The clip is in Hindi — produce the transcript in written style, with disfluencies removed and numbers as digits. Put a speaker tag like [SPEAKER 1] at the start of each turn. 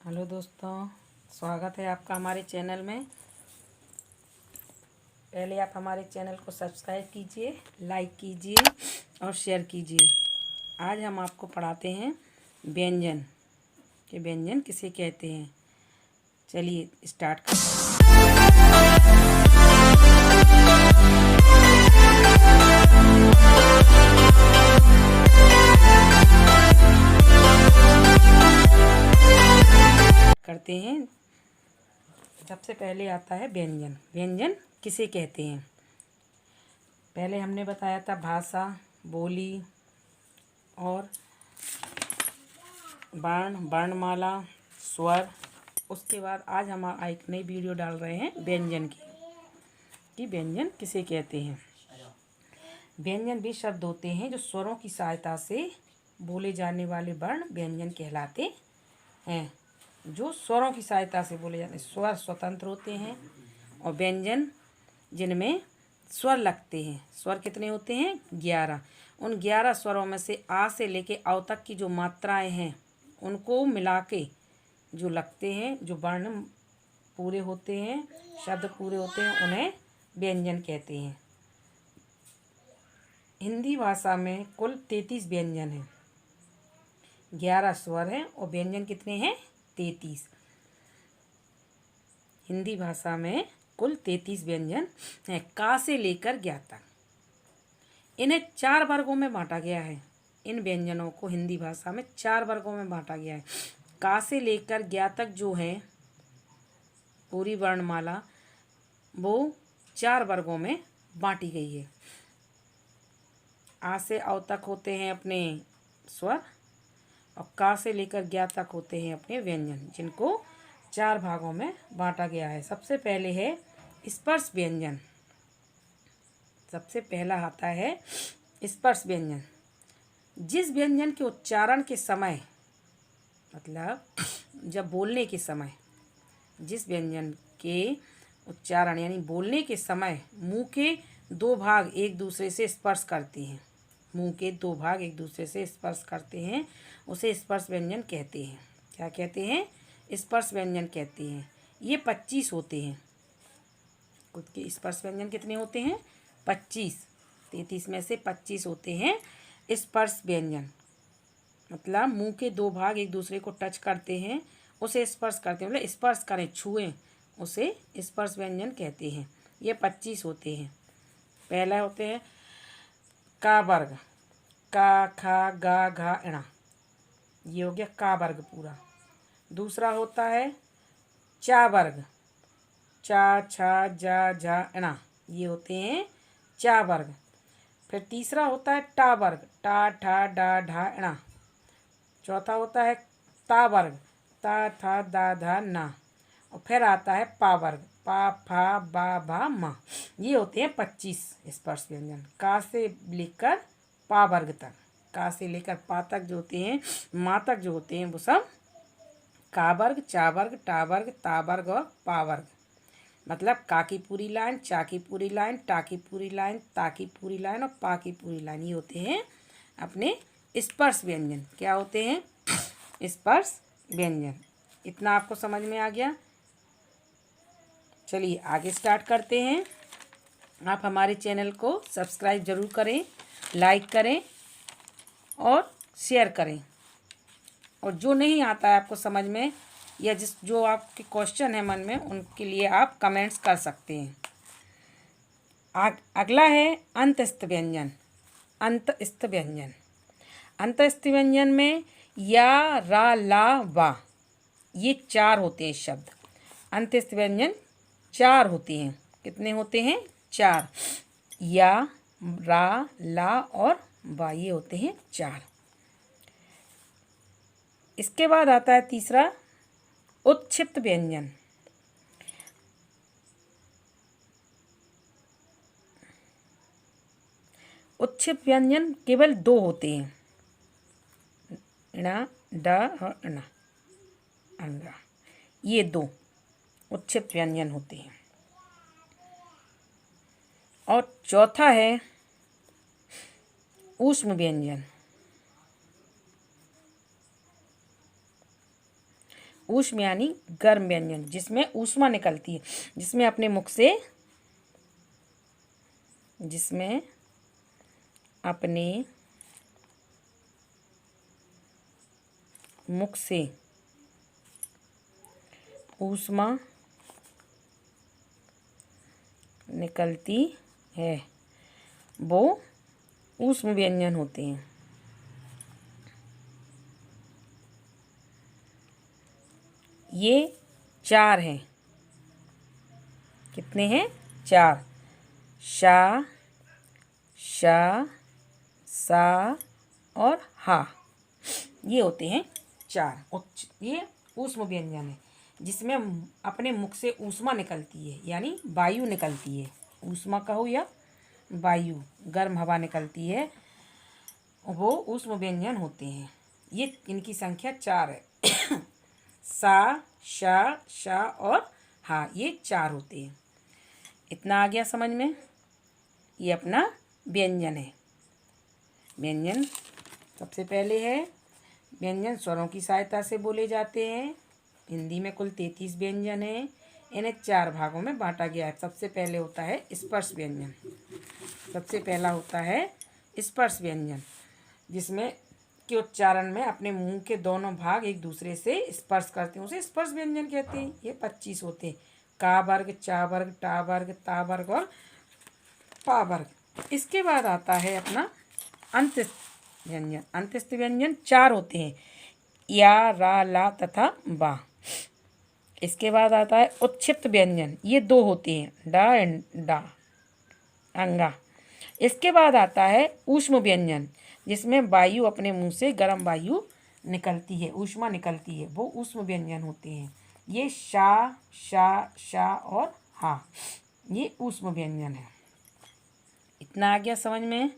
[SPEAKER 1] हेलो दोस्तों, स्वागत है आपका हमारे चैनल में। पहले आप हमारे चैनल को सब्सक्राइब कीजिए, लाइक कीजिए और शेयर कीजिए। आज हम आपको पढ़ाते हैं व्यंजन के व्यंजन किसे कहते हैं। चलिए स्टार्ट करते हैं। सबसे पहले आता है व्यंजन। व्यंजन किसे कहते हैं। पहले हमने बताया था भाषा, बोली और वर्ण, वर्णमाला, स्वर। उसके बाद आज हम एक नई वीडियो डाल रहे हैं व्यंजन की कि व्यंजन किसे कहते हैं। व्यंजन वे शब्द होते हैं जो स्वरों की सहायता से बोले जाने वाले वर्ण व्यंजन कहलाते हैं। जो स्वरों की सहायता से बोले जाते हैं, स्वर स्वतंत्र होते हैं और व्यंजन जिनमें स्वर लगते हैं। स्वर कितने होते हैं? 11। उन 11 स्वरों में से आ से लेके अव तक की जो मात्राएं हैं उनको मिला के जो लगते हैं, जो वर्ण पूरे होते हैं, शब्द पूरे होते हैं, उन्हें व्यंजन कहते हैं। हिंदी भाषा में कुल 33 व्यंजन हैं। 11 स्वर हैं और व्यंजन कितने हैं? 33। हिंदी भाषा में कुल 33 व्यंजन हैं, का से लेकर ज्ञा तक। इन्हें 4 वर्गों में बांटा गया है। इन व्यंजनों को हिंदी भाषा में 4 वर्गों में बांटा गया है। का से लेकर ज्ञा तक जो है पूरी वर्णमाला, वो 4 वर्गों में बांटी गई है। आ से अव तक होते हैं अपने स्वर और का से लेकर ज्ञा तक होते हैं अपने व्यंजन, जिनको 4 भागों में बांटा गया है। सबसे पहले है स्पर्श व्यंजन। सबसे पहला आता है स्पर्श व्यंजन। जिस व्यंजन के उच्चारण के समय, मतलब जब बोलने के समय, जिस व्यंजन के उच्चारण यानी बोलने के समय मुंह के 2 भाग एक दूसरे से स्पर्श करते हैं, मुंह के 2 भाग एक दूसरे से स्पर्श करते हैं, उसे स्पर्श व्यंजन कहते हैं। क्या कहते हैं? स्पर्श व्यंजन कहते हैं। ये 25 होते हैं। खुद के स्पर्श व्यंजन कितने होते हैं? 25। 33 में से 25 होते हैं स्पर्श व्यंजन। मतलब मुंह के 2 भाग एक दूसरे को टच करते हैं, उसे स्पर्श करते हैं, मतलब स्पर्श करें, छुएं, उसे स्पर्श व्यंजन कहते हैं। ये 25 होते हैं। पहला होते हैं का वर्ग, का, खा, गा, घा, इणा। ये हो गया का वर्ग पूरा। दूसरा होता है चा वर्ग, चा, छा, जा, झा, इणा। ये होते हैं चा वर्ग। फिर तीसरा होता है टा वर्ग, टा, ठा, डा, ढा, इणा। चौथा होता है ता वर्ग, ता, था, दा, धा, ना। और फिर आता है पा वर्ग, पा, फा, बा, भा, मा। ये होते हैं 25 स्पर्श व्यंजन। का से लेकर पा वर्ग तक, का से लेकर पा तक जो होते हैं, मा तक जो होते हैं, वो सब का वर्ग, चा वर्ग, टा वर्ग, ता वर्ग और पा वर्ग। मतलब का की पूरी लाइन, चा की पूरी लाइन, टा की पूरी लाइन, ता की पूरी लाइन और पा की पूरी लाइन। ये होते हैं अपने स्पर्श व्यंजन। क्या होते हैं? स्पर्श व्यंजन। इतना आपको समझ में आ गया। चलिए आगे स्टार्ट करते हैं। आप हमारे चैनल को सब्सक्राइब ज़रूर करें, लाइक करें और शेयर करें। और जो नहीं आता है आपको समझ में, या जो आपके क्वेश्चन है मन में, उनके लिए आप कमेंट्स कर सकते हैं। अगला है अंतस्थ व्यंजन। अंतस्थ व्यंजन। अंतस्थ व्यंजन में या, रा, ला, वा, ये 4 होते हैं शब्द। अंतस्थ व्यंजन 4 होते हैं। कितने होते हैं? 4। या, रा, ला और वा, ये होते हैं 4। इसके बाद आता है तीसरा उत्क्षिप्त व्यंजन। उत्क्षिप्त व्यंजन केवल 2 होते हैं, ण, ड और ण, अंगा। ये 2 उत्क्षिप्त व्यंजन होते हैं। और चौथा है ऊष्म व्यंजन। ऊष्म यानी गर्म व्यंजन, जिसमें ऊष्मा निकलती है, जिसमें अपने मुख से ऊष्मा निकलती है, वो ऊष्म व्यंजन होते हैं। ये 4 हैं। कितने हैं? 4। शा, शा, सा और हा, ये होते हैं 4। ये ऊष्म व्यंजन है, जिसमें अपने मुख से ऊष्मा निकलती है, यानी वायु निकलती है। ऊष्मा कहो या वायु, गर्म हवा निकलती है, वो ऊष्म व्यंजन होते हैं। ये इनकी संख्या 4 है। सा, शा और हा, ये 4 होते हैं। इतना आ गया समझ में? ये अपना व्यंजन है। व्यंजन सबसे पहले है, व्यंजन स्वरों की सहायता से बोले जाते हैं। हिंदी में कुल 33 व्यंजन हैं। इन्हें 4 भागों में बांटा गया है। सबसे पहले होता है स्पर्श व्यंजन। सबसे पहला होता है स्पर्श व्यंजन, जिसमें के उच्चारण में अपने मुंह के दोनों भाग एक दूसरे से स्पर्श करते हैं, उसे स्पर्श व्यंजन कहते हैं। ये 25 होते हैं। का वर्ग, चा वर्ग, टा वर्ग, ता वर्ग और पा वर्ग। इसके बाद आता है अपना अंत्यस्थ व्यंजन। अंत्यस्थ व्यंजन 4 होते हैं, या, रा, ला तथा बा। इसके बाद आता है उत्क्षिप्त व्यंजन, ये 2 होते हैं, डा एंड डा, अंगा। इसके बाद आता है ऊष्म व्यंजन, जिसमें वायु अपने मुंह से गर्म वायु निकलती है, ऊष्मा निकलती है, वो ऊष्म व्यंजन होते हैं। ये शा, शा और हा, ये ऊष्म व्यंजन है। इतना आ गया समझ में?